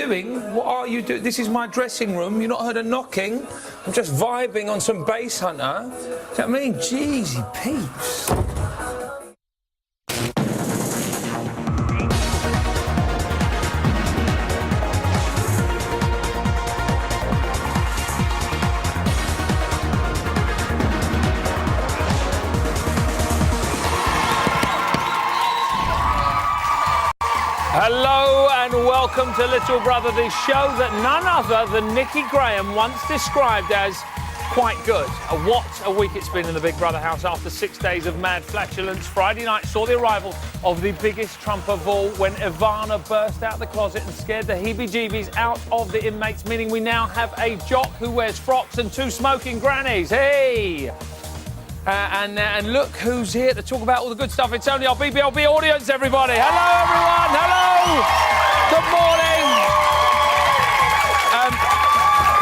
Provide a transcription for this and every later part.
doing? What are you doing? This is my dressing room. You not heard a knocking? I'm just vibing on some bass hunter. Do you know what I mean? Jeezy peeps. Hello and welcome to Little Brother, the show that none other than Nicky Graham once described as quite good. What a week it's been in the Big Brother house after 6 days of mad flatulence. Friday night saw the arrival of the biggest trump of all when Ivana burst out the closet and scared the heebie-jeebies out of the inmates, meaning we now have a jock who wears frocks and two smoking grannies. Hey! And look who's here to talk about all the good stuff. It's only our BBLB audience, everybody. Hello, everyone. Hello. Good morning.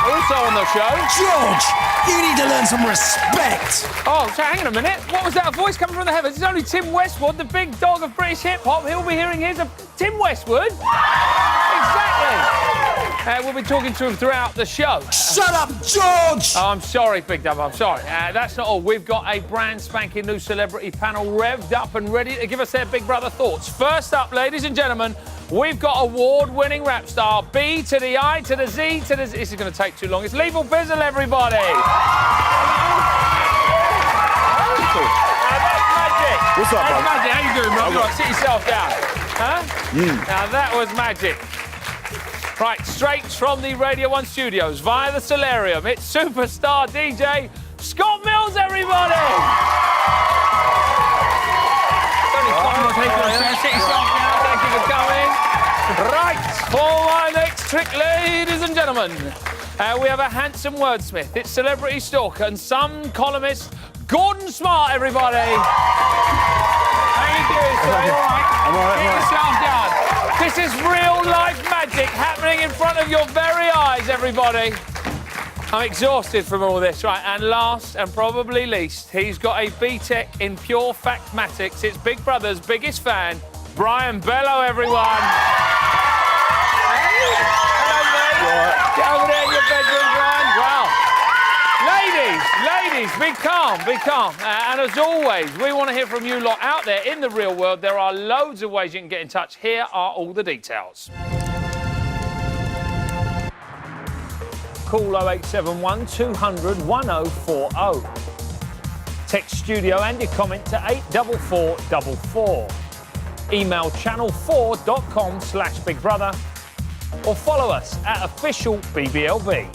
Also on the show... George, you need to learn some respect. Oh, so hang on a minute. What was that? A voice coming from the heavens? It's only Tim Westwood, the big dog of British hip-hop. He'll be hearing his of Tim Westwood. Exactly. We'll be talking to him throughout the show. Shut up, George! Oh, I'm sorry, Big Dub, I'm sorry. That's not all. We've got a brand spanking new celebrity panel revved up and ready to give us their Big Brother thoughts. First up, ladies and gentlemen, we've got award-winning rap star B to the I to the Z to the Z. This is going to take too long. It's Lethal Bizzle, everybody. That's magic. What's up, That's bro? magic. How you doing, bro? All right, sit yourself down. Huh? Now, that was magic. Right, straight from the Radio 1 studios via the Solarium, it's superstar DJ Scott Mills, everybody! It's only 5 more people. Sit yourself down, thank you for coming. Right, for my next trick, ladies and gentlemen, we have a handsome wordsmith, it's celebrity stalker and some columnist, Gordon Smart, everybody! How you doing, sir? You all right? I'm all right, Sit yourself down. This is real-life magic happening in front of your very eyes, everybody. I'm exhausted from all this. Right, and last and probably least, he's got a BTEC in pure factmatics. It's Big Brother's biggest fan, Brian Bello, everyone. Hey. Hello, mate. Get over there in your bedroom, Brian. Wow. Ladies, be calm, be calm. And as always, we want to hear from you lot out there in the real world. There are loads of ways you can get in touch. Here are all the details. Call 0871 200 1040. Text studio and your comment to 84444. Email channel4.com/bigbrother or follow us at official BBLB.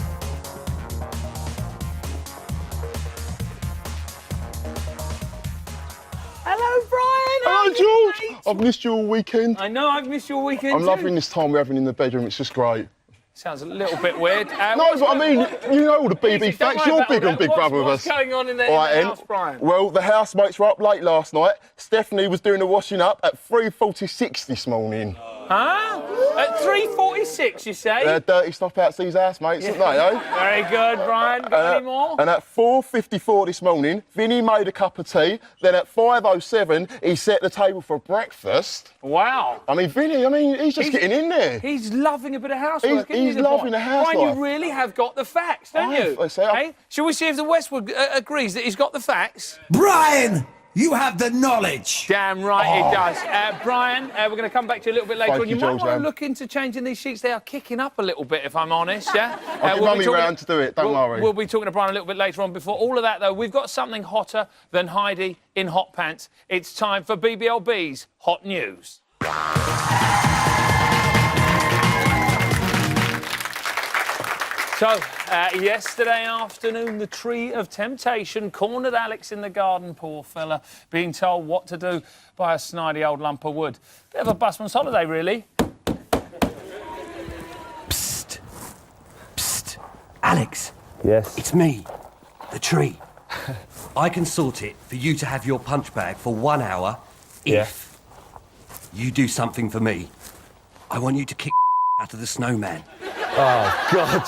Hello, Brian. Hello, George. I've missed you all weekend. I know, I've missed your weekend I'm too. loving this time we're having in the bedroom. It's just great. Sounds a little bit weird. No, but I mean, you know all the BB facts. You're big on Big Brother with us. What's going on in the, house, Brian? Well, the housemates were up late last night. Stephanie was doing the washing up at 3:46 this morning. Huh? At 3:46, you say? They're dirty stuff out these housemates, aren't they, eh? Very good, Brian. Got any more? And at 4:54 this morning, Vinny made a cup of tea. Then at 5:07, he set the table for breakfast. Wow. I mean, Vinny, he's just getting in there. He's loving a bit of housework, isn't he, He's the loving boy? the house Brian, life. you really have got the facts, don't you? I say, Hey? Shall we see if the Westwood agrees that he's got the facts? Brian, you have the knowledge. Damn right he does. Brian, we're going to come back to you a little bit later Thank on. you, You might George, want to man. look into changing these sheets. They are kicking up a little bit, if I'm honest, yeah? I'll get Mummy round to do it, don't worry. We'll be talking to Brian a little bit later on. Before all of that, though, we've got something hotter than Heidi in hot pants. It's time for BBLB's Hot News. So, yesterday afternoon, the Tree of Temptation cornered Alex in the garden, poor fella, being told what to do by a snidey old lump of wood. Bit of a busman's holiday, really. Psst. Psst. Alex. Yes? It's me, the tree. I can sort it for you to have your punch bag for 1 hour if you do something for me. I want you to kick out of the snowman. Oh, God.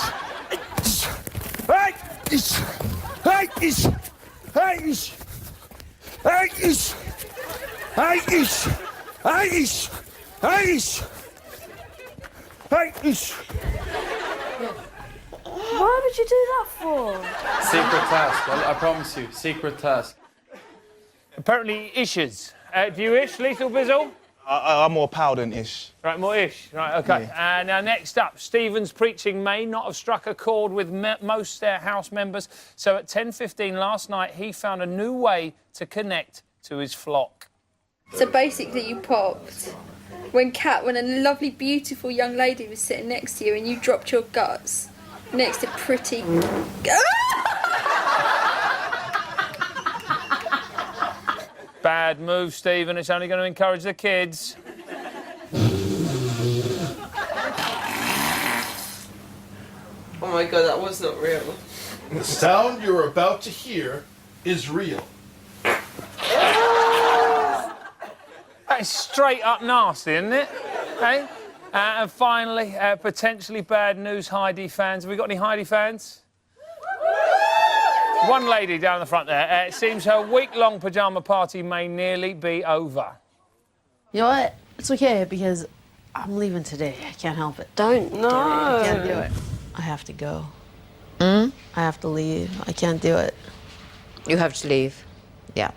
Hey! Why would you do that for? Secret task. I promise you. Secret task. Apparently, ishes. Do you ish, Lethal Bizzle? I'm more pow than ish. Right, more ish. Right, OK. Yeah. Now, next up, Stephen's preaching may not have struck a chord with most House members, so at 10:15 last night, he found a new way to connect to his flock. So basically you popped when a lovely, beautiful young lady was sitting next to you and you dropped your guts next to pretty... Bad move, Stephen. It's only going to encourage the kids. Oh my god, that was not real. The sound you're about to hear is real. That is straight up nasty, isn't it? Hey? And finally, potentially bad news, Heidi fans. Have we got any Heidi fans? One lady down the front there. It seems her week-long pyjama party may nearly be over. You know what? It's okay, because I'm leaving today. I can't help it. Don't. No. I can't do it. I have to go. I have to leave. I can't do it. You have to leave. Yeah.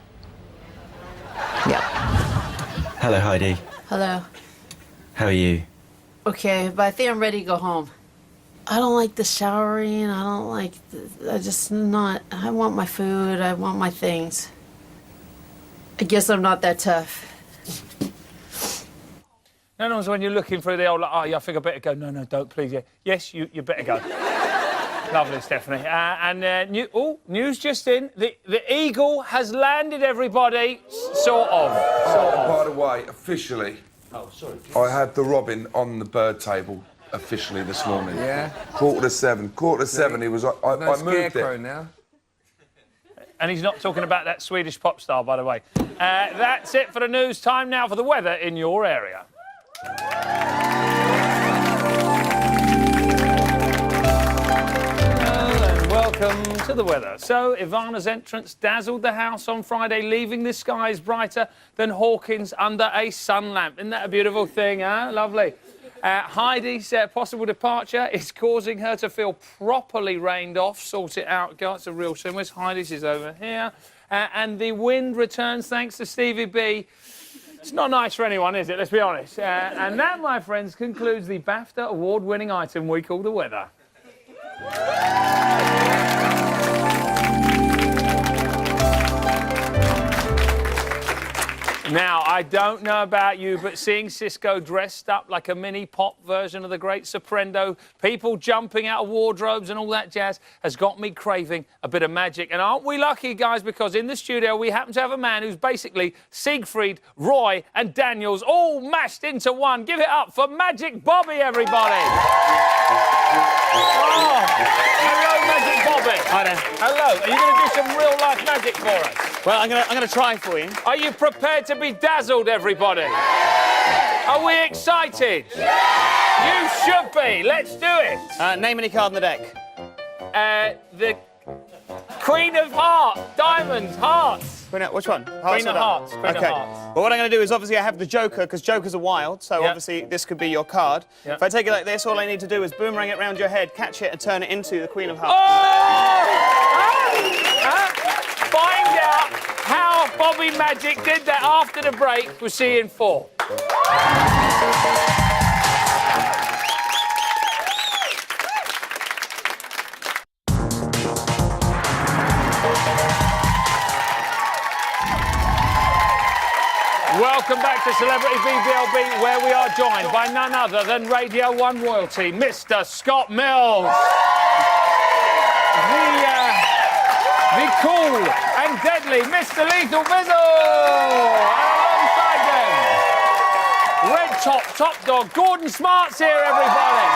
Yeah. Hello, Heidi. Hello. How are you? Okay, but I think I'm ready to go home. I don't like the showering. I don't like... I just not... I want my food. I want my things. I guess I'm not that tough. No, when you're looking through the old, like, oh, yeah, I think I better go. No, don't, please. Yeah. Yes, you better go. Lovely, Stephanie. News just in. The eagle has landed, everybody. Sort of. By the way, officially, I had the robin on the bird table officially this morning. Yeah? 7:15. 7:15, he was... I moved it. Now. And he's not talking about that Swedish pop star, by the way. That's it for the news. Time now for the weather in your area. And welcome to the weather. So, Ivana's entrance dazzled the house on Friday, leaving the skies brighter than Hawkins under a sun lamp. Isn't that a beautiful thing, huh? Lovely. Heidi's possible departure is causing her to feel properly rained off. Sort it out, guys. It's a real shame. Where's Heidi's? Is over here. And the wind returns thanks to Stevie B. It's not nice for anyone, is it? Let's be honest. And that, my friends, concludes the BAFTA award-winning item we call the weather. Now, I don't know about you, but seeing Cisco dressed up like a mini-pop version of the great Soprendo, people jumping out of wardrobes and all that jazz, has got me craving a bit of magic. And aren't we lucky, guys, because in the studio we happen to have a man who's basically Siegfried, Roy and Daniels all mashed into one. Give it up for Magic Bobby, everybody. Oh, hello, Magic Bobby. Hi there. Hello. Are you going to do some real-life magic for us? Well, I'm gonna try for you. Are you prepared to be dazzled, everybody? Are we excited? You should be. Let's do it. Name any card on the deck. The Queen of Hearts. Diamonds. Hearts. Which one? Queen of Hearts. Queen okay. of Hearts. Well, what I'm going to do is obviously I have the Joker, because Jokers are wild, so obviously this could be your card. Yep. If I take it like this, all I need to do is boomerang it round your head, catch it, and turn it into the Queen of Hearts. Find out how Bobby Magic did that after the break. We'll see you in 4. Welcome back to Celebrity BBLB, where we are joined by none other than Radio 1 royalty, Mr. Scott Mills. The cool and deadly Mr. Lethal Bizzle! And alongside them, Red Top Dog, Gordon Smart's here, everybody!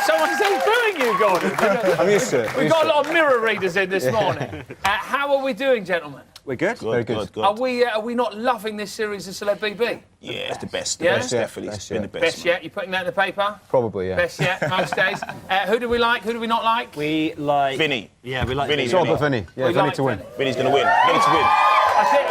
Someone says booing you, Gordon. I'm used to it. We've got a lot of mirror readers in this morning. How are we doing, gentlemen? We're good. Very good. Are we not loving this series of Celeb BB? Yeah, it's the best. Yeah? Best, definitely. It's been the best. Best yet? You putting that in the paper? Probably, yeah. Best yet, most days. Who do we like? Who do we not like? We like... Vinny. Yeah, we like Vinny. Vinny. Vinny. Yeah, We Vinny like to win. Vinny. Vinny's going to win. Vinny to win.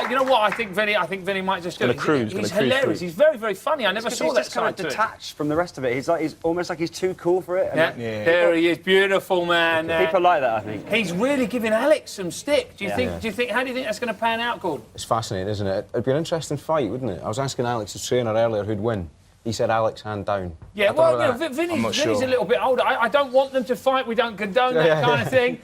You know what? I think Vinny might just do it. He's hilarious. He's very, very funny. I never saw that side to it. He's just kind of detached from the rest of it. He's almost like he's too cool for it. Yeah. There he is, beautiful man. People like that, I think. He's really giving Alex some stick. Do you think? How do you think that's going to pan out, Gordon? It's fascinating, isn't it? It'd be an interesting fight, wouldn't it? I was asking Alex's trainer earlier who'd win. He said Alex, hand down. Yeah, well, Vinny's a little bit older. I don't want them to fight. We don't condone that kind of thing.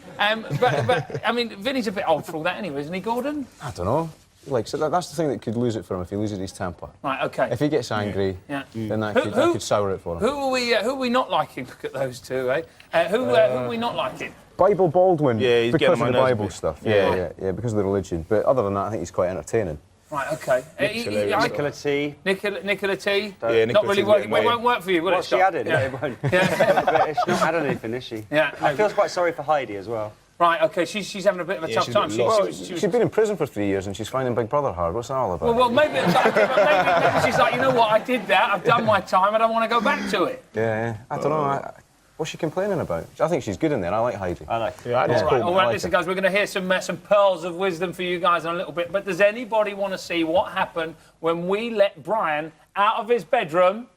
But I mean, Vinny's a bit old for all that anyway, isn't he, Gordon? I don't know. Like, so that's the thing that could lose it for him if he loses his temper. Right, OK. If he gets angry, then that could sour it for him. Who are we not liking? Look at those two, eh? Who are we not liking? Bible Baldwin, he's because of the nerves Bible stuff. Yeah, because of the religion. But other than that, I think he's quite entertaining. Right, OK. Nicola T. Nicola T. Yeah, not really working. It won't work for you, will it? Well, she added. Yeah. It won't. But it's not added anything, is she? Yeah. I feel quite sorry for Heidi as well. Right, OK, she's having a bit of a tough time. She's been in prison for 3 years and she's finding Big Brother hard. What's that all about? Well, maybe she's like, you know what, I did that, I've done my time, I don't want to go back to it. Yeah, I don't know. What's she complaining about? I think she's good in there. I like Heidi. I like her. Yeah, Heidi's cool. All right, listen, guys, we're going to hear some pearls of wisdom for you guys in a little bit, but does anybody want to see what happened when we let Brian out of his bedroom?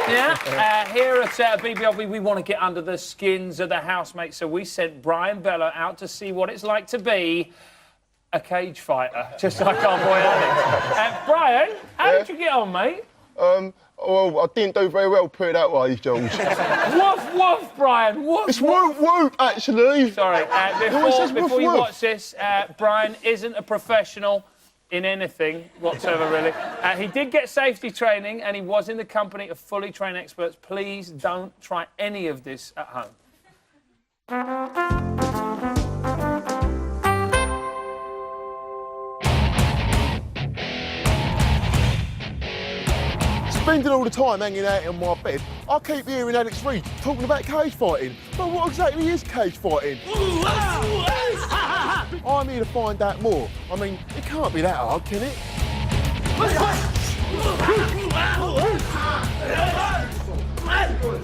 Yeah, here at BBLB, we want to get under the skins of the housemates, so we sent Brian Bella out to see what it's like to be a cage fighter, just like our boy Alex. Brian, how did you get on, mate? Well, I didn't do very well, put it that way, George. Woof, woof, Brian, woof. It's whoop, whoop, actually. Sorry, before you watch this, Brian isn't a professional in anything whatsoever, really. He did get safety training and he was in the company of fully trained experts. Please don't try any of this at home. Spending all the time hanging out in my bed, I keep hearing Alex Reid talking about cage fighting. But what exactly is cage fighting? I'm here to find out more. I mean, it can't be that hard, can it?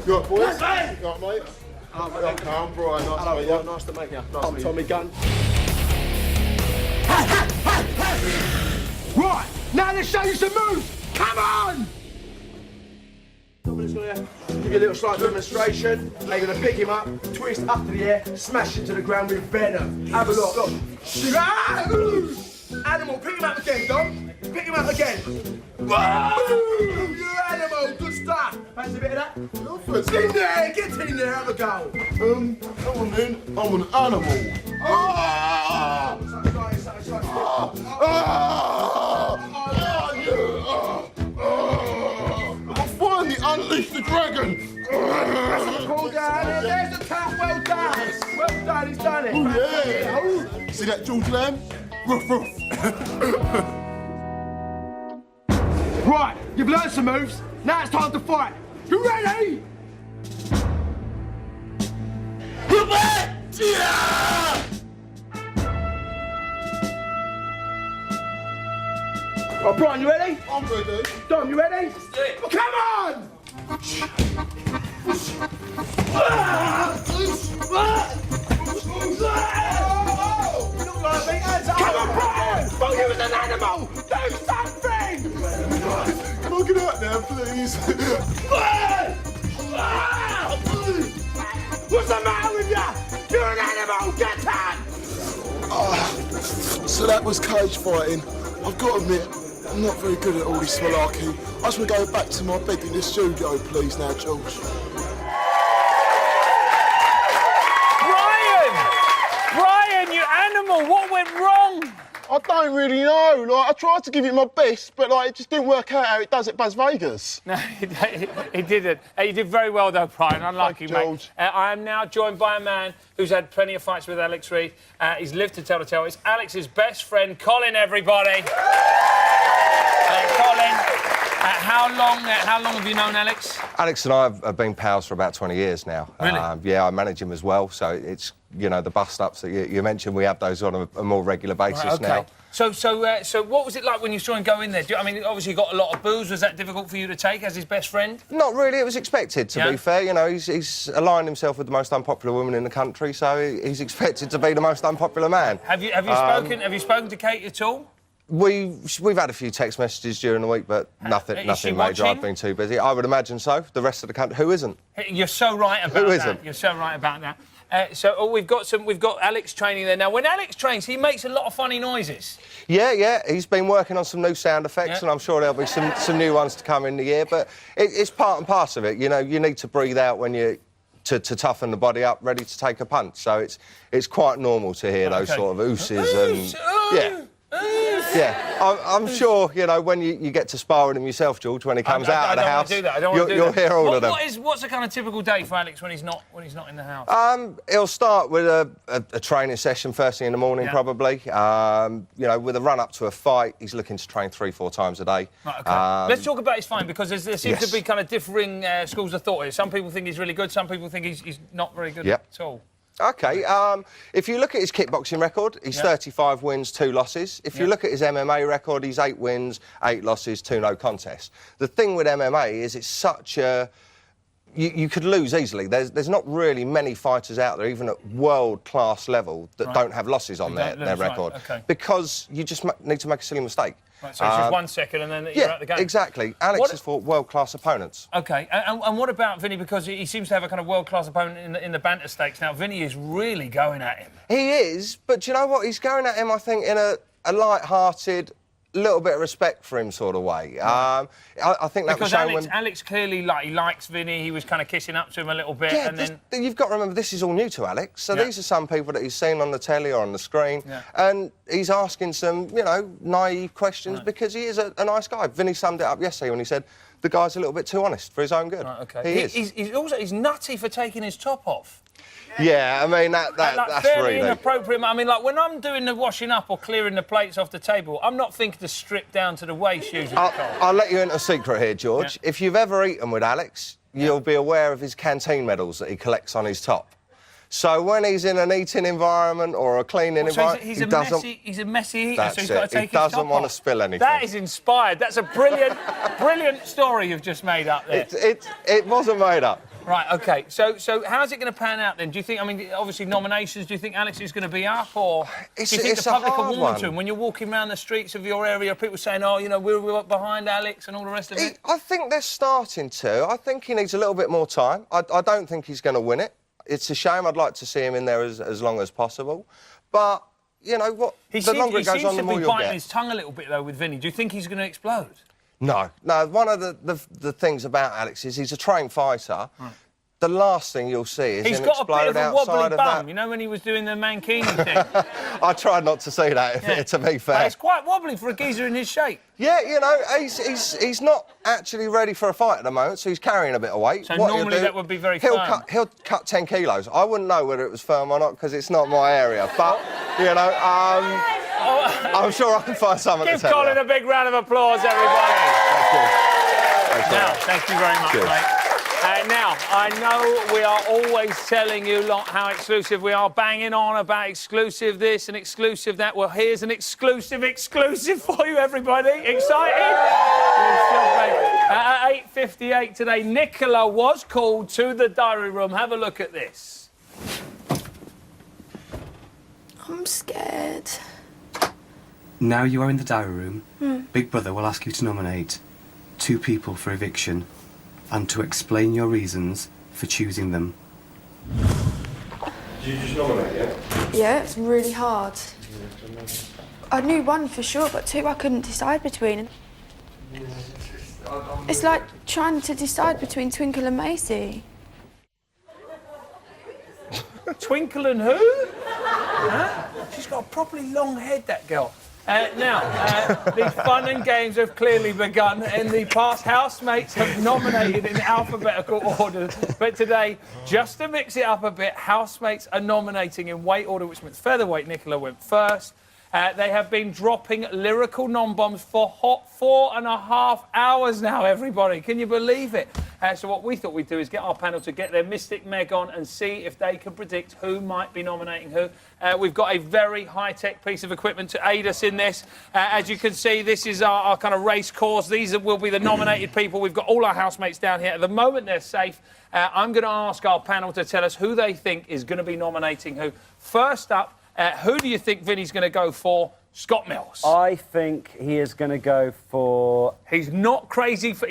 You up, boys? You up, mate? I'm Brian. Nice to meet you. Nice to meet you. I'm Tommy Gunn. Right, now let's show you some moves. Come on! I'm just going to give you a little slight demonstration. Now you're going to pick him up, twist up to the air, smash him to the ground with venom. Have a look. Animal, pick him up again, Dom. Pick him up again. Whoa! You animal, good stuff. Fancy a bit of that? Get in there, get in there, have a go. Come on then, I'm an animal. Unleash the dragon! Cool down, there's the tap, well done! Well done, he's done it! Oh, yeah! See that, George Lamb? Ruff, ruff! Right, you've learned some moves. Now it's time to fight. You ready? Oh, Brian, you ready? I'm ready. Dom, you ready? Let's do it. Well, come on! Come on, Brian! Well, you was an animal! Do something! Can I get out now, please? What's the matter with you? You're an animal! Get out! So that was cage fighting. I've got to admit, I'm not very good at all this malarkey. I just want to go back to my bed in the studio, please, now, George. Brian, you animal, what went wrong? I don't really know. Like, I tried to give it my best, but like, it just didn't work out how it does at Buzz Vegas. No, he didn't. You did very well, though, Brian. Unlucky, mate. I am now joined by a man who's had plenty of fights with Alex Reid. He's lived to tell the tale. It's Alex's best friend, Colin, everybody. Colin. How long have you known Alex? Alex and I have been pals for about 20 years now. Really? Yeah, I manage him as well, so it's, you know, the bust-ups that you mentioned, we have those on a more regular basis Right, okay. now. So what was it like when you saw him go in there? I mean, obviously you got a lot of boos. Was that difficult for you to take as his best friend? Not really. It was expected, to be fair. You know, he's aligned himself with the most unpopular woman in the country, so he's expected to be the most unpopular man. Have you spoken to Kate at all? We've had a few text messages during the week, but nothing major. watching? I've been too busy. I would imagine so. The rest of the country, who isn't? You're so right about Who that. isn't? You're so right about that. We've got Alex training there now. When Alex trains, he makes a lot of funny noises. Yeah. He's been working on some new sound effects, and I'm sure there'll be some new ones to come in the year. But it's part and parcel of it. You know, you need to breathe out when you to toughen the body up, ready to take a punch. So it's quite normal to hear those sort of ooses and yeah. I'm sure, you know, when you get to spar with him yourself, George, when he comes out of the house, you'll hear all of them. What's a kind of typical day for Alex when he's not in the house? He'll start with a training session first thing in the morning, probably. You know, with a run up to a fight, he's looking to train 3-4 times a day. Right, okay. Let's talk about his fight, because there seems to be kind of differing schools of thought here. Some people think he's really good, some people think he's not very good at all. OK, if you look at his kickboxing record, he's 35 wins, 2 losses. If you look at his MMA record, he's 8 wins, 8 losses, 2 no contests. The thing with MMA is it's such a... You could lose easily. There's not really many fighters out there, even at world-class level, that don't have losses on their record. Right, okay. Because you just need to make a silly mistake. Right, so it's just 1 second and then you're out the game. Exactly. Alex has fought world-class opponents. OK, and what about Vinny? Because he seems to have a kind of world-class opponent in the banter stakes now. Vinny is really going at him. He is, but do you know what? He's going at him, I think, in a light-hearted, little bit of respect for him sort of way. I think that because was Alex clearly he likes Vinny. He was kind of kissing up to him a little bit, and then you've got to remember this is all new to Alex. So these are some people that he's seen on the telly or on the screen, and he's asking some, you know, naive questions because he is a nice guy. Vinny summed it up yesterday when he said the guy's a little bit too honest for his own good. Right, okay. He's nutty for taking his top off. Yeah, I mean, that's fairly really inappropriate. I mean, like, when I'm doing the washing up or clearing the plates off the table, I'm not thinking to strip down to the waist usually. I'll let you into a secret here, George. If you've ever eaten with Alex, you'll be aware of his canteen medals that he collects on his top. So when he's in an eating environment or a cleaning environment, he's a messy eater, so he's got to take his top off. He doesn't want to spill anything. That is inspired. That's a brilliant story you've just made up there. It wasn't made up. Right, OK. So how's it going to pan out then? Do you think, I mean, obviously nominations, do you think Alex is going to be up, or do you think the public are warm to him? When you're walking around the streets of your area, people saying, oh, you know, we're behind Alex and all the rest of it? I think they're starting to. I think he needs a little bit more time. I don't think he's going to win it. It's a shame. I'd like to see him in there as long as possible. But, you know, the longer it goes on, the more you'll get. He seems to be biting his tongue a little bit, though, with Vinny. Do you think he's going to explode? No. One of the things about Alex is he's a trained fighter. Right. The last thing you'll see is him explode outside of that. He's got a bit of a wobbly bum, you know, when he was doing the Mankini thing. I tried not to see that, to be fair. But it's quite wobbly for a geezer in his shape. Yeah, you know, he's not actually ready for a fight at the moment, so he's carrying a bit of weight. So normally that would be very firm. He'll cut 10 kilos. I wouldn't know whether it was firm or not, because it's not my area. But, you know, I'm sure I can find something to tell you. Give Colin a big round of applause, everybody. Thank you. Now, thank you very much, mate. Now, I know we are always telling you how exclusive we are, banging on about exclusive this and exclusive that. Well, here's an exclusive for you, everybody. Excited? At 8:58 today, Nicola was called to the diary room. Have a look at this. I'm scared. Now you are in the diary room, Big Brother will ask you to nominate 2 people for eviction and to explain your reasons for choosing them. Did you just nominate, yeah? Yeah, it's really hard. I knew 1 for sure, but 2 I couldn't decide between. It's like trying to decide between Twinkle and Macy. Twinkle and who? Huh? She's got a properly long head, that girl. The fun and games have clearly begun, and the past housemates have nominated in alphabetical order. But today, just to mix it up a bit, housemates are nominating in weight order, which means featherweight. Nicola went first. They have been dropping lyrical non-bombs for hot 4.5 hours now, everybody. Can you believe it? So what we thought we'd do is get our panel to get their Mystic Meg on and see if they can predict who might be nominating who. We've got a very high-tech piece of equipment to aid us in this. As you can see, this is our kind of race course. These will be the nominated people. We've got all our housemates down here. At the moment, they're safe. I'm going to ask our panel to tell us who they think is going to be nominating who. First up, who do you think Vinny's going to go for? Scott Mills. I think he is going to go for... He's not crazy for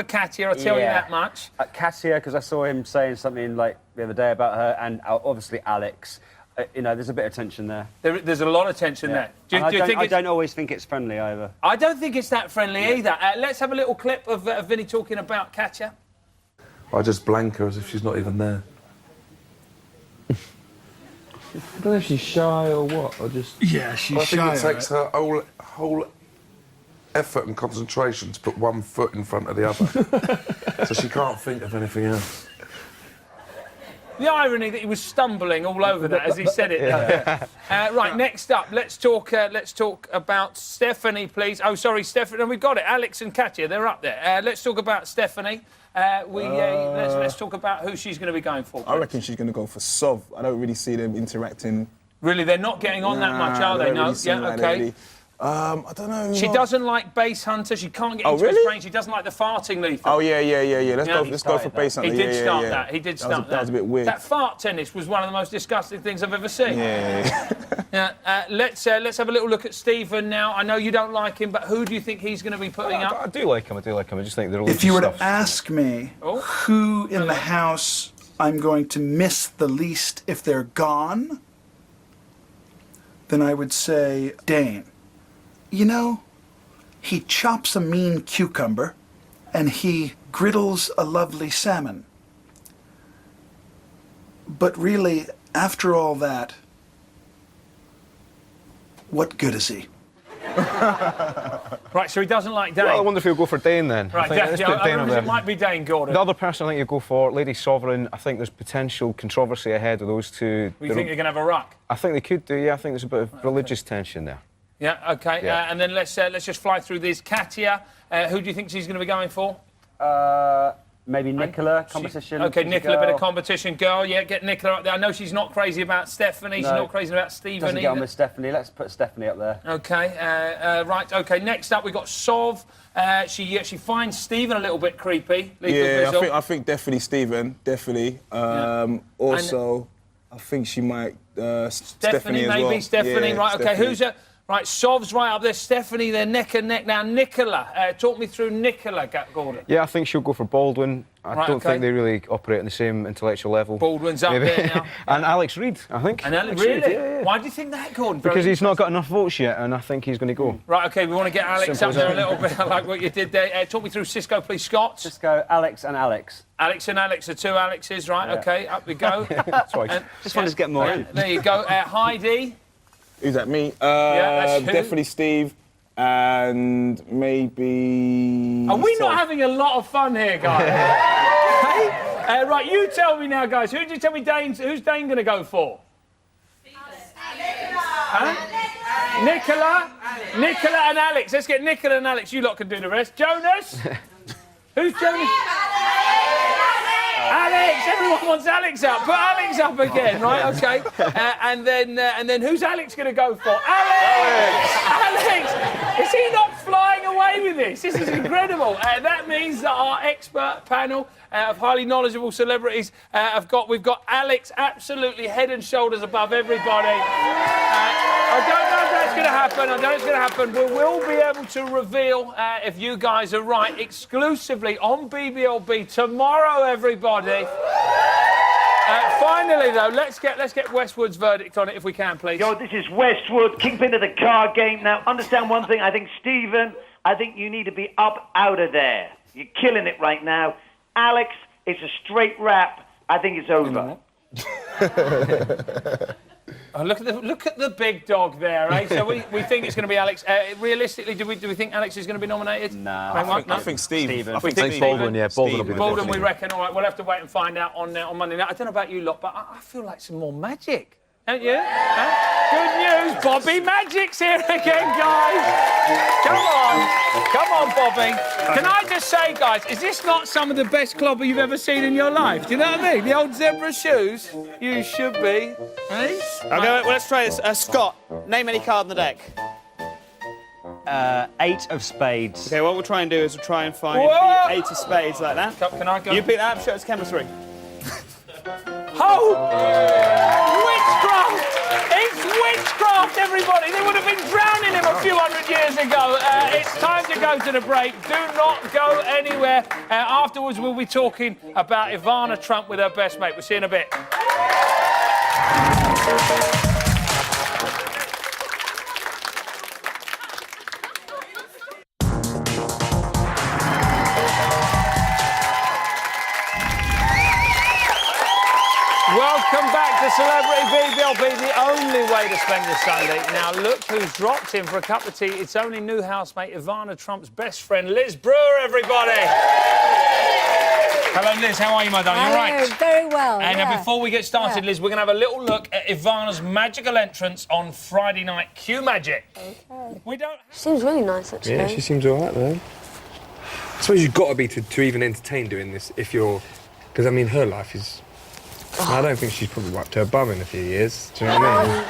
Katia, I'll tell you that much. Katia, because I saw him saying something like the other day about her, and obviously Alex. You know, there's a bit of tension there. There's a lot of tension there. Do you think I don't always think it's friendly either. I don't think it's that friendly either. Let's have a little clip of Vinny talking about Katia. I just blank her as if she's not even there. I don't know if she's shy or what, or just... Yeah, she's shy. I think it takes her whole effort and concentration to put one foot in front of the other. So she can't think of anything else. The irony that he was stumbling all over that as he said it. Right, next up, let's talk about Stephanie, please. Oh, sorry, Stephanie. We've got it. Alex and Katia, they're up there. Let's talk about Stephanie. Let's talk about who she's going to be going for. I reckon she's going to go for Sov. I don't really see them interacting. Really, they're not getting on that much, are they? No. Really okay. I don't know. She doesn't like Base Hunter. She can't get into his brain. She doesn't like the farting lethal. Oh, yeah. Let's go for Base Hunter. He did start that. He did start that. That was a bit weird. That fart tennis was one of the most disgusting things I've ever seen. Let's have a little look at Stephen now. I know you don't like him, but who do you think he's going to be putting up? I do like him. I just think they're all... If you were to ask me who in the house I'm going to miss the least if they're gone, then I would say Dane. You know, he chops a mean cucumber and he griddles a lovely salmon. But really, after all that, what good is he? Right, so he doesn't like Dane. Well, I wonder if he'll go for Dane then. Right, it might be Dane, Gordon. The other person I think you'll go for, Lady Sovereign, I think there's potential controversy ahead of those two. You think they're going to have a ruck? I think they could do, yeah. I think there's a bit of religious tension there. Yeah, OK. Yeah. And then let's just fly through this. Katia, who do you think she's going to be going for? Maybe Nicola, competition. OK, Nicola, bit of competition girl. Yeah, get Nicola up there. I know she's not crazy about Stephanie. She's not crazy about Stephen Doesn't get on with Stephanie. Let's put Stephanie up there. OK, right. OK, next up we've got Sov. She finds Stephen a little bit creepy. I think definitely Stephen. Definitely. Also, I think she might Stephanie as well. Maybe Stephanie. Yeah, right. OK, who's a... Right, Sov's right up there. Stephanie, they're neck and neck. Now, Nicola. Talk me through Nicola, Gordon. Yeah, I think she'll go for Baldwin. I don't think they really operate on the same intellectual level. Baldwin's up there now. And Alex Reid, I think. And Alex Reid, yeah. Why do you think that, Gordon? Because he's not got enough votes yet, and I think he's going to go. Right, OK, we want to get Alex up there a little bit. I like what you did there. Talk me through Cisco, please, Scott. Cisco, Alex and Alex. Alex and Alex are two Alexes, right? Yeah. OK, up we go. That's right. Just wanted to get more in. There you go. Heidi. Who's that, me? That's definitely Steve, and maybe... Are we not having a lot of fun here, guys? Right, you tell me now, guys. Who's Dane going to go for? Nicola and Alex. Let's get Nicola and Alex. You lot can do the rest. Jonas? Who's Jonas? Alex! Everyone wants Alex up. Put Alex up again, right? OK. And then who's Alex going to go for? Alex! Is he not flying away with this? This is incredible. That means that our expert panel of highly knowledgeable celebrities we've got Alex absolutely head and shoulders above everybody. I don't know if that's going to happen. I know it's going to happen. We will be able to reveal if you guys are right exclusively on BBLB tomorrow, everybody. Finally, though, let's get Westwood's verdict on it if we can, please. Yo, this is Westwood, kingpin of the card game. Now, understand one thing. I think, Stephen, you need to be up out of there. You're killing it right now. Alex, it's a straight wrap. I think it's over. Oh, look at the big dog there, eh? So we think it's going to be Alex. Realistically, do we think Alex is going to be nominated? No. I think Steve. I think Baldwin, yeah. Baldwin will be the Baldwin, we reckon. All right, we'll have to wait and find out on Monday night. I don't know about you lot, but I feel like some more magic. Don't you? Huh? Good news, Bobby Magic's here again, guys. Come on, Bobby. Can I just say, guys, is this not some of the best clobber you've ever seen in your life? Do you know what I mean? The old zebra shoes. You should be. Hey? Okay, well, let's try this. Scott, name any card in the deck. 8 of spades. Okay, what we'll try and do is we'll try and find Whoa! the 8 of spades like that. Can I go? You pick that up, show us camera 3. Oh! Witchcraft! It's witchcraft, everybody! They would have been drowning him a few hundred years ago. It's time to go to the break. Do not go anywhere. Afterwards, we'll be talking about Ivana Trump with her best mate. We'll see you in a bit. Welcome back to Celebrity BBLB, the only way to spend your Sunday. Now, look who's dropped in for a cup of tea. It's only new housemate Ivana Trump's best friend, Liz Brewer, everybody. Hello, Liz. How are you, my darling? You all right? Very well. And before we get started, Liz, we're going to have a little look at Ivana's magical entrance on Friday night. Cue magic. Okay. We don't... Seems really nice, actually. Yeah, she seems all right, though. I suppose you've got to be to even entertain doing this if you're... Because, I mean, her life is... I don't think she's probably wiped her bum in a few years. Do you know what I mean?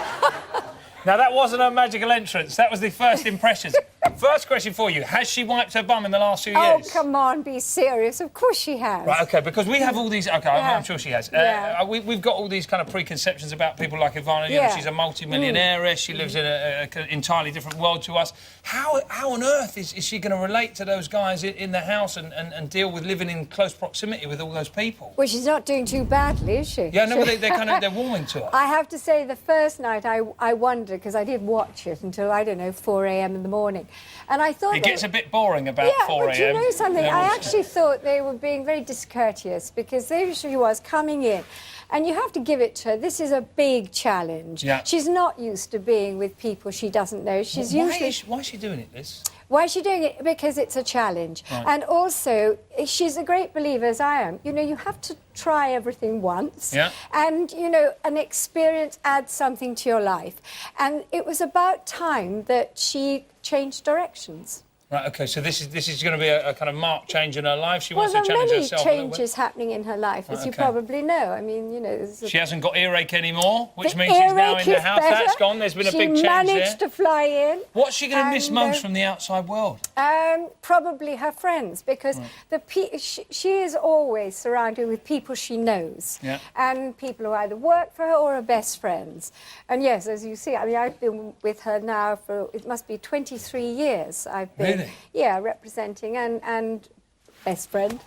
Now, that wasn't her magical entrance. That was the first impressions. First question for you. Has she wiped her bum in the last few years? Oh, come on, be serious. Of course she has. Right, OK, because we have all these... OK, Yeah. I'm sure she has. Yeah. We've got all these kind of preconceptions about people like Ivana. You know, Yeah. she's a multi-millionaire. She lives in an entirely different world to us. How on earth is she going to relate to those guys in the house and deal with living in close proximity with all those people? Well, she's not doing too badly, is she? Yeah, no, but they're warming to her. I have to say, the first night I wondered, because I did watch it until, I don't know, 4 a.m. in the morning. And I thought... It gets a bit boring about 4 a.m. But you know something? Yeah, I actually thought they were being very discourteous, because there she was coming in. And you have to give it to her. This is a big challenge. Yeah. She's not used to being with people she doesn't know. She's why usually... Why is she doing it, Liz? Why is she doing it? Because it's a challenge. Right. And also, she's a great believer, as I am. You know, you have to try everything once. Yeah. And, you know, an experience adds something to your life. And it was about time that she changed directions. Right, OK, so this is going to be a kind of marked change in her life. She wants Well, to there are challenge many herself a little bit. changes happening in her life, as Right, you okay. probably know. I mean, you know... there's a- She hasn't got earache anymore, which The means she's now earache in the is house. better. That's gone. There's been a big change She there. managed to fly in. What's she going to miss and, most from the outside world? Probably her friends, because she is always surrounded with people she knows. Yeah. And people who either work for her or are best friends. And yes, as you see, I mean, I've been with her now for, it must be 23 years I've been. Really? Yeah, representing and best friend.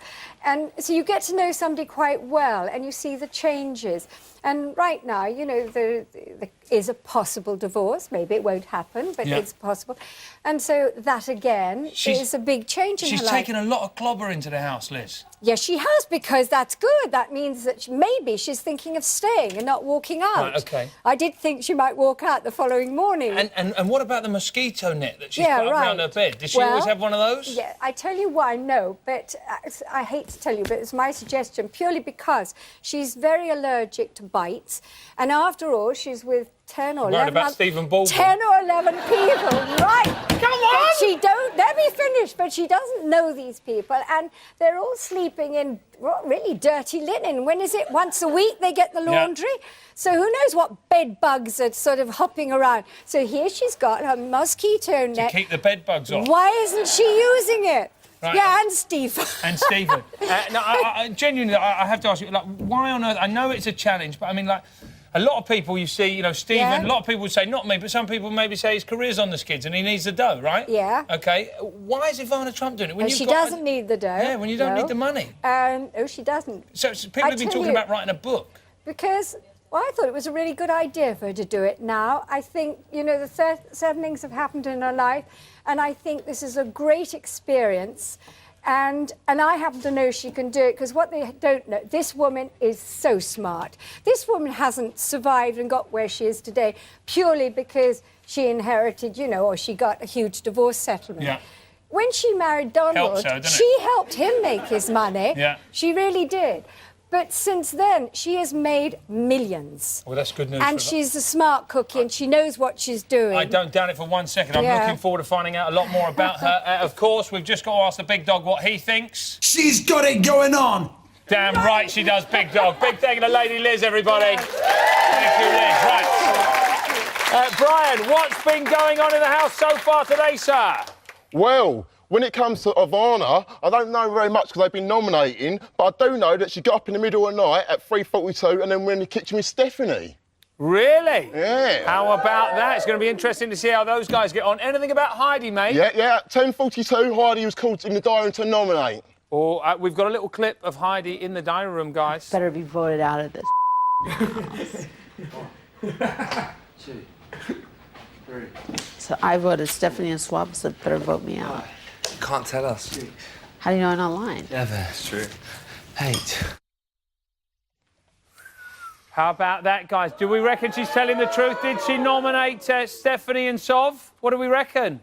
And so you get to know somebody quite well, and you see the changes. And right now, you know, there is a possible divorce. Maybe it won't happen, but Yeah. it's possible. And so that, again, is a big change in her She's life. taken a lot of clobber into the house, Liz. Yes, she has, because that's good. That means that maybe she's thinking of staying and not walking out. Right, OK. I did think she might walk out the following morning. And what about the mosquito net that she's Yeah, put up right. around her bed? Does she Well, always have one of those? Yeah, I tell you why, no, but I hate to tell you, but it's my suggestion, purely because she's very allergic to bites, and after all, she's with 10 or Worried 11... about Stephen Baldwin. 10 or 11 people, right. Come on! But she don't... Let me finish, but she doesn't know these people, and they're all sleeping in really dirty linen. When is it? Once a week they get the laundry? Yeah. So who knows what bed bugs are sort of hopping around. So here she's got her mosquito net. To keep the bed bugs off. Why isn't she using it? Right. Yeah, and Stephen. And Stephen. No, I genuinely, I have to ask you, like, why on earth? I know it's a challenge, but I mean, like, a lot of people you see, you know, Stephen, Yeah. a lot of people would say, not me, but some people maybe say his career's on the skids and he needs the dough, right? Yeah. OK. Why is Ivana Trump doing it? She doesn't need the dough. Yeah, when you don't no. need the money. No, she doesn't. So people have been talking about writing a book. Because, well, I thought it was a really good idea for her to do it now. I think, you know, certain things have happened in her life, and I think this is a great experience. And I happen to know she can do it, because what they don't know, this woman is so smart. This woman hasn't survived and got where she is today purely because she inherited, you know, or she got a huge divorce settlement. Yeah. When she married Donald, Helps her, doesn't it? she helped him make his money. Yeah. She really did. But since then, she has made millions. Well, that's good news. And she's a smart cookie and she knows what she's doing. I don't doubt it for 1 second. I'm looking forward to finding out a lot more about her. Of course, we've just got to ask the big dog what he thinks. She's got it going on. Damn right she does, big dog. Big thank you to Lady Liz, everybody. Thank you, Liz. Right. Brian, what's been going on in the house so far today, sir? Well, when it comes to Ivana, I don't know very much because they've been nominating, but I do know that she got up in the middle of the night at 3:42 and then went in the kitchen with Stephanie. Really? Yeah. How about that? It's going to be interesting to see how those guys get on. Anything about Heidi, mate? Yeah. At 10:42, Heidi was called in the diary room to nominate. Oh, we've got a little clip of Heidi in the diary room, guys. Better be voted out of this. 2, 3. So I voted Stephanie and Swab said better vote me out. You can't tell us. How do you know I'm not lying? Yeah, that's true. 8. How about that, guys? Do we reckon she's telling the truth? Did she nominate Stephanie and Sov? What do we reckon?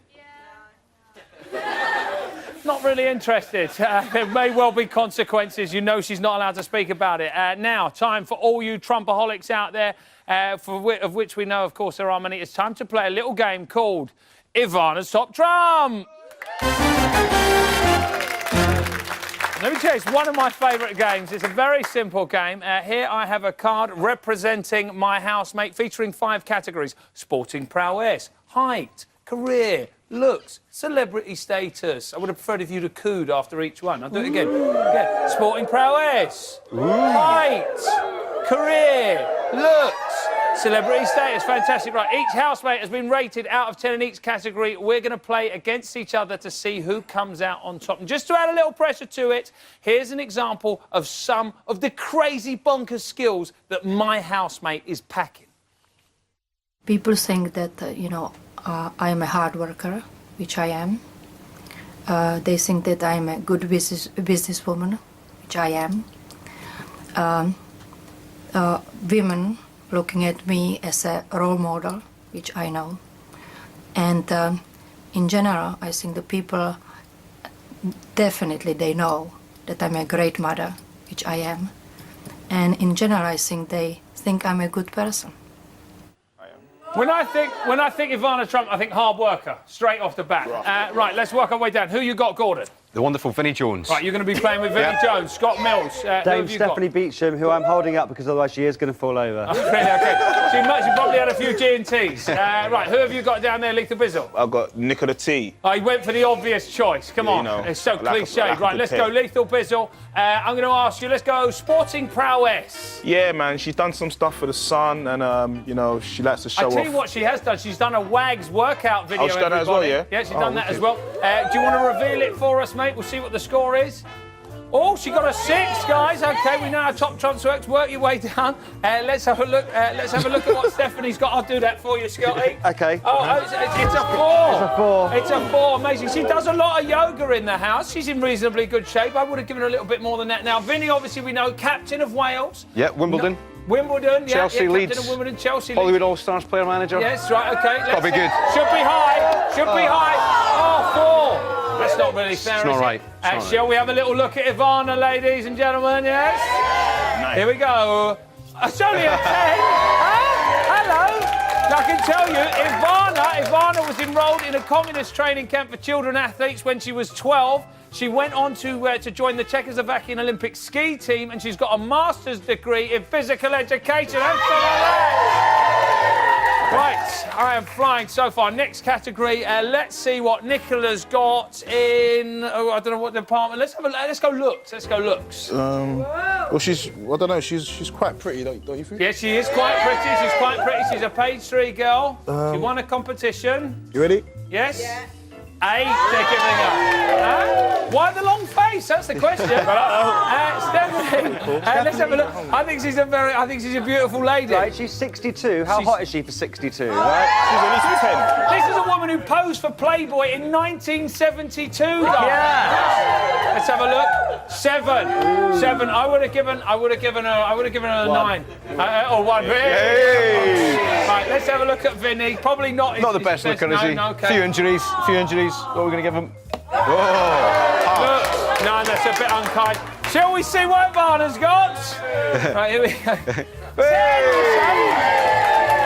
Not really interested. There may well be consequences. You know she's not allowed to speak about it. Now, time for all you Trumpaholics out there, of which we know, of course, there are many. It's time to play a little game called Ivana's Top Trump. Let me tell you, it's one of my favourite games. It's a very simple game. Here I have a card representing my housemate, featuring 5 categories: sporting prowess, height, career, looks, celebrity status. I would have preferred if you'd have cooed after each one. I'll do it again. Yeah. Sporting prowess, height, career, looks, celebrity status. Fantastic. Right, each housemate has been rated out of 10 in each category. We're going to play against each other to see who comes out on top. And just to add a little pressure to it, here's an example of some of the crazy bonkers skills that my housemate is packing. People think that, I am a hard worker, which I am. They think that I am a good businesswoman, which I am. Women looking at me as a role model, which I know. And in general, I think the people definitely they know that I'm a great mother, which I am. And in general, I think they think I'm a good person. When I think Ivana Trump, I think hard worker, straight off the bat. Right, let's work our way down. Who you got, Gordon? The wonderful Vinnie Jones. Right, you're going to be playing with Vinnie Jones. Scott Mills. Who have Dame you Stephanie Beecham, who I'm holding up because otherwise she is going to fall over. got? Really, okay. She probably had a few G&Ts. Right, who have you got down there, Lethal Bizzle? I've got Nicola T. Oh, he went for the obvious choice. Come on. It's so cliched. Right, let's go Lethal Bizzle. I'm going to ask you, let's go sporting prowess. Yeah, man, she's done some stuff for the Sun and, she likes to show off. I tell you what she has done. She's done a WAGS workout video. Oh, she's done that as well, yeah? Yeah, she's done that as well. Do you want to reveal it for us, mate? We'll see what the score is. Oh, she got a 6, guys. OK, we know how top trumps works. Work your way down. Let's have a look. Let's have a look at what Stephanie's got. I'll do that for you, Scotty. OK. Oh, it's a 4. It's a 4. Amazing. She does a lot of yoga in the house. She's in reasonably good shape. I would have given her a little bit more than that. Now, Vinnie, obviously, we know, captain of Wales. Yeah, Wimbledon. Wimbledon, Chelsea, Leeds. Captain of Wimbledon, Chelsea, Hollywood All-Stars player manager. Yes, right, OK. Got to be good. Should be high. Should be high. Oh, 4. That's not really fair, It's not right. Shall we have a little look at Ivana, ladies and gentlemen, yes? Nice. Here we go. It's only a 10. Hello. Now, I can tell you, Ivana was enrolled in a communist training camp for children athletes when she was 12. She went on to join the Czechoslovakian Olympic ski team, and she's got a master's degree in physical education. Right, I am flying so far. Next category, let's see what Nicola's got in. Oh, I don't know what department. Let's go looks. Let's go looks. Well, I don't know. She's quite pretty, don't you think? Yes, she is quite pretty. She's quite pretty. She's a page 3 girl. She won a competition. You ready? Yes. Yeah. 8, they're giving up. Why the long face? That's the question. Stephanie, let's have a look. I think she's a beautiful lady. Right, she's 62. How hot is she for 62? Right? She's at least 10. This is a woman who posed for Playboy in 1972. Yeah. Let's have a look. 7. 7. I would have given her a 9. Or 1. Hey. Right, let's have a look at Vinnie. Probably not. Not the best looker, is he? No, okay. Few injuries. What are we going to give him? No, that's a bit unkind. Shall we see what Ivana's got? Right, here we go.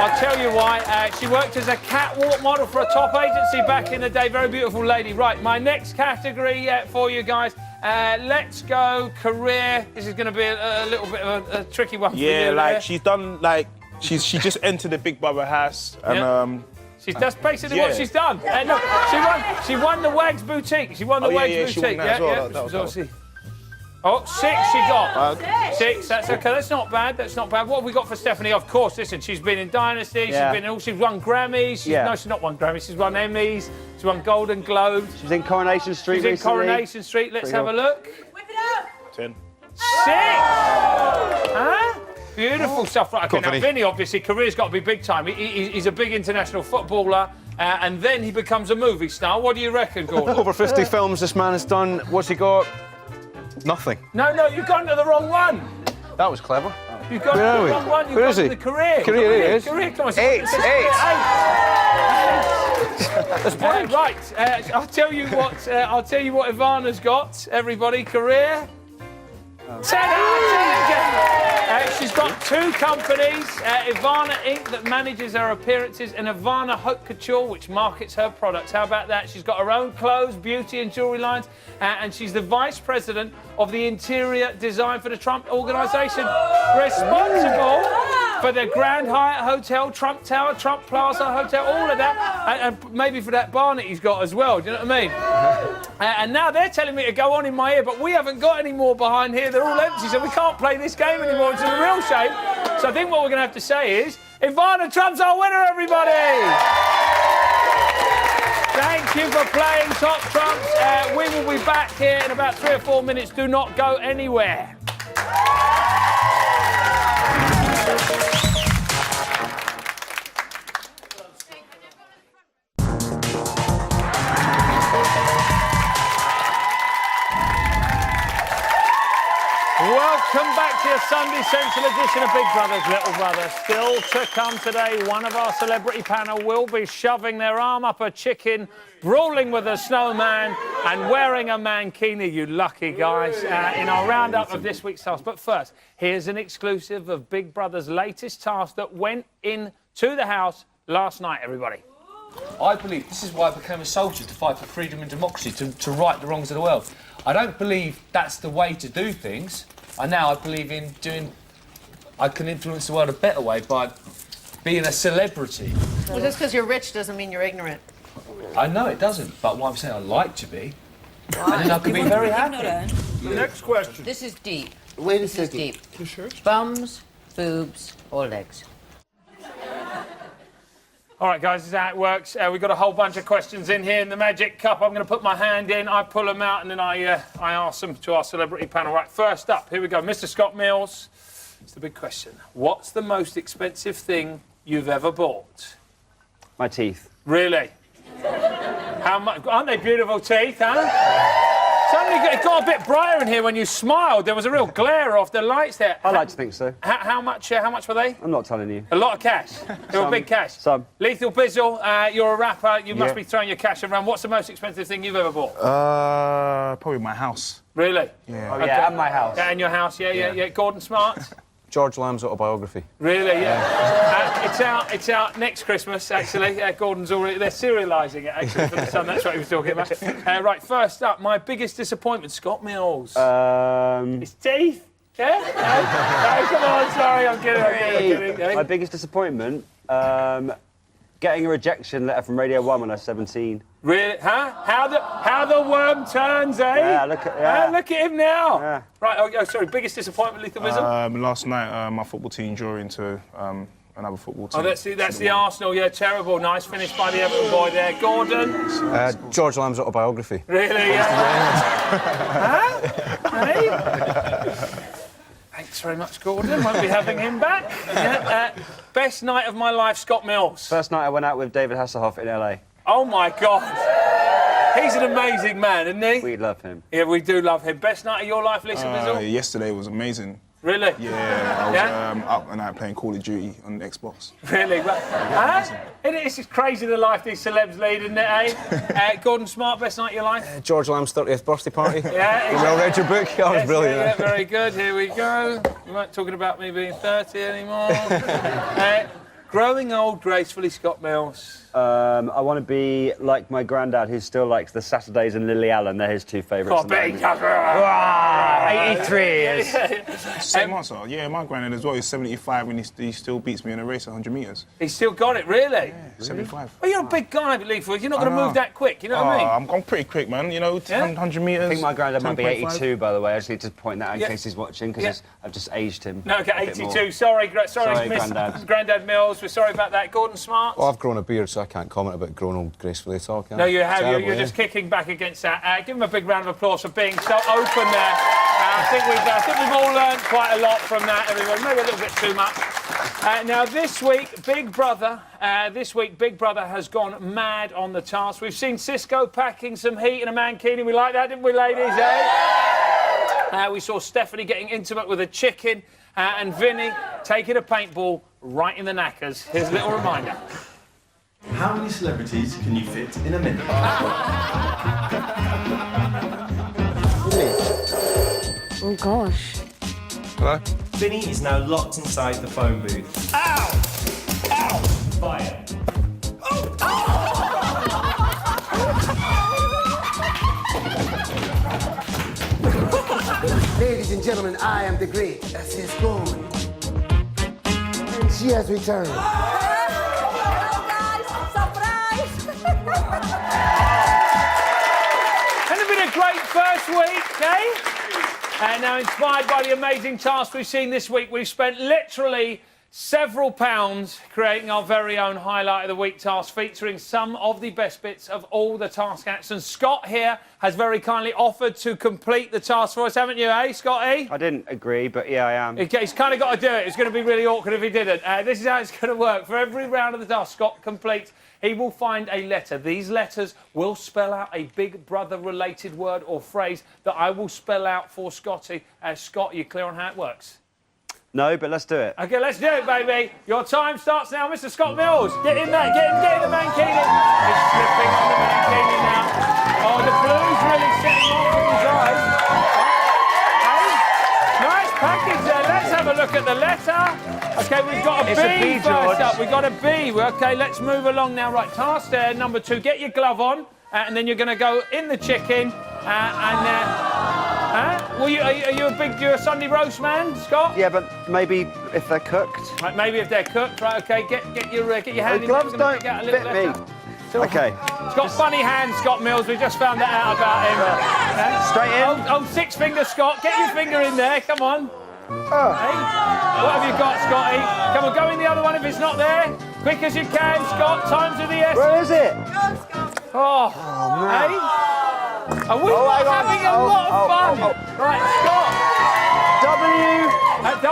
I'll tell you why. She worked as a catwalk model for a top agency back in the day. Very beautiful lady. Right, my next category for you guys. Let's go career. This is going to be a little bit of a tricky one for you. Yeah, like she's done, like she just entered the Big Brother house and that's basically what she's done. Look, she won the Wags Boutique. She won the Wags Boutique. She won that as well. That was obviously. Oh, 6 she got. 6, that's okay. That's not bad. That's not bad. What have we got for Stephanie? Of course, listen, she's been in Dynasty. Yeah. She's won Grammys. No, she's not won Grammys. She's won Emmys. She's won Golden Globes. She's in Coronation Street She's recently. in Coronation Street. Let's have a look. Whip it up. 10. 6! Huh? Beautiful stuff. Right, okay, now Vinny, obviously, career's got to be big time. He's a big international footballer, and then he becomes a movie star. What do you reckon, Gordon? Over 50 films this man has done. What's he got? Nothing. No, you've gone to the wrong one. That was clever. You've gone to the wrong one. You've Where gone is to he? the career. Career, he is. Career, come on. 8. Right. I'll tell you what Ivana's got. Everybody, career. 10. She's got 2 companies, Ivana Inc. that manages her appearances and Ivana Haute Couture, which markets her products. How about that? She's got her own clothes, beauty and jewellery lines, and she's the vice president of the interior design for the Trump Organization, responsible for the Grand Hyatt Hotel, Trump Tower, Trump Plaza Hotel, all of that, and maybe for that barn that he's got as well. Do you know what I mean? And now they're telling me to go on in my ear, but we haven't got any more behind here. They're all empty, so we can't play this game anymore. It's a real shame. So I think what we're going to have to say is, Ivana Trump's our winner, everybody! Thank you for playing Top Trumps. We will be back here in about 3 or 4 minutes. Do not go anywhere. Welcome back to your Sunday Central edition of Big Brother's Little Brother. Still to come today, one of our celebrity panel will be shoving their arm up a chicken, brawling with a snowman and wearing a mankini, you lucky guys, in our roundup of this week's task. But first, here's an exclusive of Big Brother's latest task that went into the house last night, everybody. I believe this is why I became a soldier, to fight for freedom and democracy, to right the wrongs of the world. I don't believe that's the way to do things. I believe in doing... I can influence the world a better way by being a celebrity. Well, just because you're rich doesn't mean you're ignorant. I know it doesn't, but what I'm saying, I like to be. And then I can be very happy. The next question. This is deep. Wait a This is second. deep. You sure? Bums, boobs, or legs. All right, guys, this is how it works. We've got a whole bunch of questions in here in the magic cup. I'm going to put my hand in, I pull them out, and then I ask them to our celebrity panel. Right, first up, here we go. Mr. Scott Mills, it's the big question. What's the most expensive thing you've ever bought? My teeth. Really? How much? Aren't they beautiful teeth, huh? Suddenly it got a bit brighter in here when you smiled. There was a real glare off the lights there. I like to think so. How much were they? I'm not telling you. A lot of cash. They were big cash. Some. Lethal Bizzle, you're a rapper. You must be throwing your cash around. What's the most expensive thing you've ever bought? Probably my house. Really? Yeah. Oh, yeah, and my house. Yeah, and your house. Yeah. Gordon Smart. George Lamb's autobiography. Really? Yeah. It's out next Christmas. Actually, Gordon's already. They're serialising it actually for the Sun. That's what he was talking about. Right. First up, my biggest disappointment, Scott Mills. His teeth. Yeah. No, come on. Sorry, I'm kidding. My biggest disappointment, getting a rejection letter from Radio 1 when I was 17. Really? Huh? How the worm turns, eh? Yeah, look at him now. Yeah. Right. Oh, sorry. Biggest disappointment, Lethal Bizzle? Last night, my football team drew into another football team. Oh, that's the Arsenal. Yeah, terrible. Nice finish by the Everton boy there. Gordon. George Lamb's autobiography. Really? Yeah. Huh? Hey? Thanks very much, Gordon. Won't be having him back. Yeah. Best night of my life, Scott Mills. First night I went out with David Hasselhoff in LA. Oh, my God. He's an amazing man, isn't he? We love him. Yeah, we do love him. Best night of your life, Lisa Bizzle? Yesterday was amazing. Really? Yeah, I was up and out playing Call of Duty on Xbox. Really? It's just crazy the life these celebs lead, isn't it, eh? Gordon Smart, best night of your life? George Lamb's 30th birthday party. Yeah, You well read your book? That was brilliant. Yeah, very good. Here we go. We weren't talking about me being 30 anymore. Growing old gracefully, Scott Mills. I want to be like my granddad, who still likes the Saturdays and Lily Allen. They're his two favourites. 83 years. Same answer. Yeah, my granddad as well. He's 75 and he still beats me in a race 100 metres. He's still got it, really? Yeah, 75. Well, you're a big guy, I believe. You're not going to move that quick, you know what I mean? I'm pretty quick, man. You know, 100 metres. I think my granddad might be 10.5. 82, by the way. I just need to point that out in case he's watching, because I've just aged him. No, okay, a bit 82. more. Sorry, Grandad. Grandad Mills. We're sorry about that. Gordon Smart. Well, I've grown a beard, so I can't comment about growing old gracefully at all, can I? No, you have. Terrible, You're just kicking back against that. Give him a big round of applause for being so open there. I think we've all learned quite a lot from that, everyone. Maybe a little bit too much. Now, this week, Big Brother has gone mad on the task. We've seen Cisco packing some heat in a mankini. We like that, didn't we, ladies, eh? We saw Stephanie getting intimate with a chicken and Vinny taking a paintball right in the knackers. Here's a little reminder. How many celebrities can you fit in a minute? Oh, gosh. Hello? Vinny is now locked inside the phone booth. Ow! Ow! Fire. Ladies and gentlemen, I am the great Cisco. And she has returned. Hasn't it been a great first week, eh? And now, inspired by the amazing task we've seen this week, we've spent literally several pounds creating our very own highlight of the week task, featuring some of the best bits of all the task acts. And Scott here has very kindly offered to complete the task for us, haven't you, eh, Scotty? I didn't agree, but yeah, I am. He's kind of got to do it. It's going to be really awkward if he didn't. This is how it's going to work. For every round of the task Scott completes, he will find a letter. These letters will spell out a Big Brother-related word or phrase that I will spell out for Scotty. Scott, are you clear on how it works? No, but let's do it. OK, let's do it, baby. Your time starts now, Mr. Scott Mills. Get in there. Get in the mankini. He's slipping on the mankini now. Oh, the blue's really setting off in his eyes. Nice package there. Let's have a look at the letter. OK, we've got a B first up. We've got a B. OK, let's move along now. Right, task number 2. Get your glove on, and then you're going to go in the chicken, Well, you're a Sunday roast man, Scott? Yeah, but maybe if they're cooked. Right, maybe if they're cooked. Right, OK, get your hand in. Gloves don't fit me. OK. He's got funny hands, Scott Mills. We just found that out about him. Straight in. Oh, 6 finger, Scott. Get your finger in there. Come on. Hey, what have you got, Scotty? Come on, go in the other one if it's not there. Quick as you can, Scott. Time's of the essence. Where is it? Oh man. Hey? Are we having a lot of fun? Right, Scott.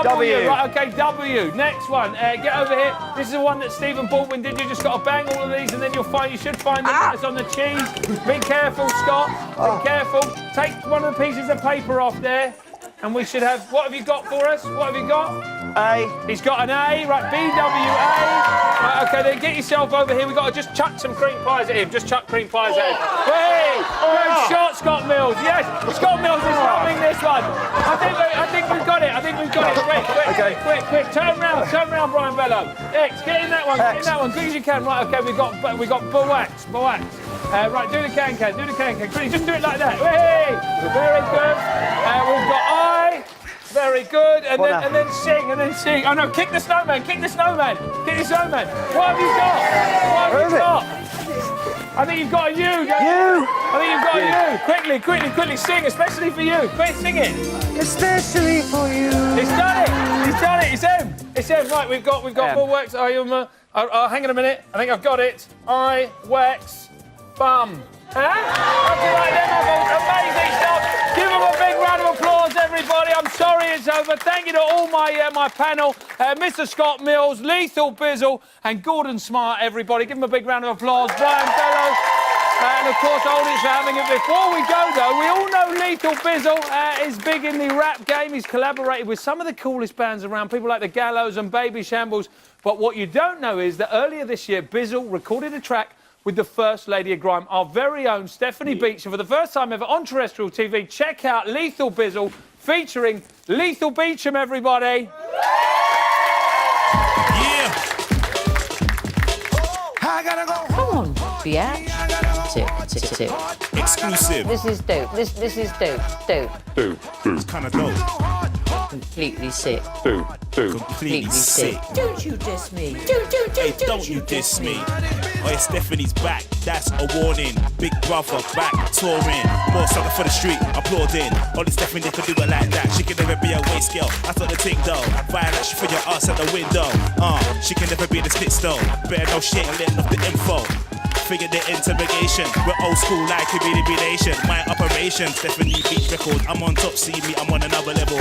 W. Right, OK, W. Next one. Get over here. This is the one that Stephen Baldwin did. You just got to bang all of these and then you should find the letters on the cheese. Be careful, Scott. Be careful. Take one of the pieces of paper off there. And we should have... What have you got for us? What have you got? A. He's got an A. Right, B-W-A. Right, OK, then get yourself over here. We've got to just chuck some cream pies at him. Just chuck cream pies at him. Hey! Good shot, Scott Mills. Yes, Scott Mills is having this one. I think we've got it. Quick. Turn round, Brian Bello. X, get in that one. Get in that one. Quick as you can. Right, OK, we've got Boax. Right, do the can. Quickly, just do it like that. Hey! Very good. We've got I. Very good. And then sing. Oh no, kick the snowman. What have you got? I think you've got a U. Quickly, sing, especially for you. Quick, sing it. Especially for you. He's done it. It's him. Right, we've got more wax. Hang on a minute. I think I've got it. I, wax, bum. Amazing stuff. Give him a big round of applause, everybody. I'm sorry it's over. Thank you to all my panel, Mr. Scott Mills, Lethal Bizzle, and Gordon Smart, everybody. Give him a big round of applause. Brian Bellows. And of course, Aldrich for having it. Before we go, though, we all know Lethal Bizzle is big in the rap game. He's collaborated with some of the coolest bands around, people like the Gallows and Baby Shambles. But what you don't know is that earlier this year, Bizzle recorded a track with the First Lady of Grime, our very own Stephanie Beach. And for the first time ever on terrestrial TV, check out Lethal Bizzle featuring Lethal Beacham, everybody. I gotta go. Come on, biatch. Tick, tick, tick. Exclusive. This is dope. This is dope. Dope. It's kind of dope. Completely sick. Completely sick. Don't you diss me. Hey, don't you diss me. Oh, yeah, Stephanie's back. That's a warning. Big brother back touring. More something for the street. Applauding. Only Stephanie could do it like that. She can never be a waste girl. That's not the thing though. Violence, she throw your ass out the window. She can never be the split stone. Better know she ain't letting off the info. Figure the interrogation. We're old school like a BDB nation. My operation, Stephanie Beach record. I'm on top, see me, I'm on another level.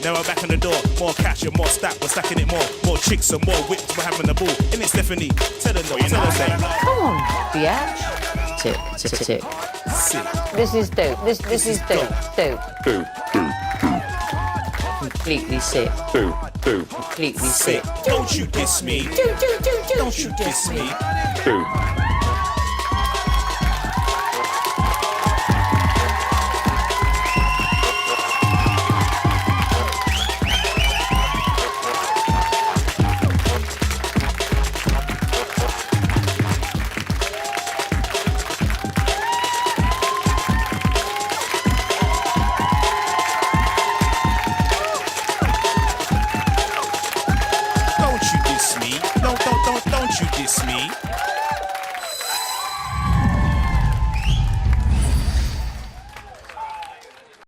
Now I'm back on the door. More cash and more stack, we're stacking it more. More tricks and more whips, we're having the ball. Innit, Stephanie? Tell them though, tell them. Come on, biatch. Tick, tick, tick. Sick. This is dope. This is dope. Dope. Completely sick. Completely sick. Don't you diss me. Don't you diss me. Don't you diss me. Don't you diss me.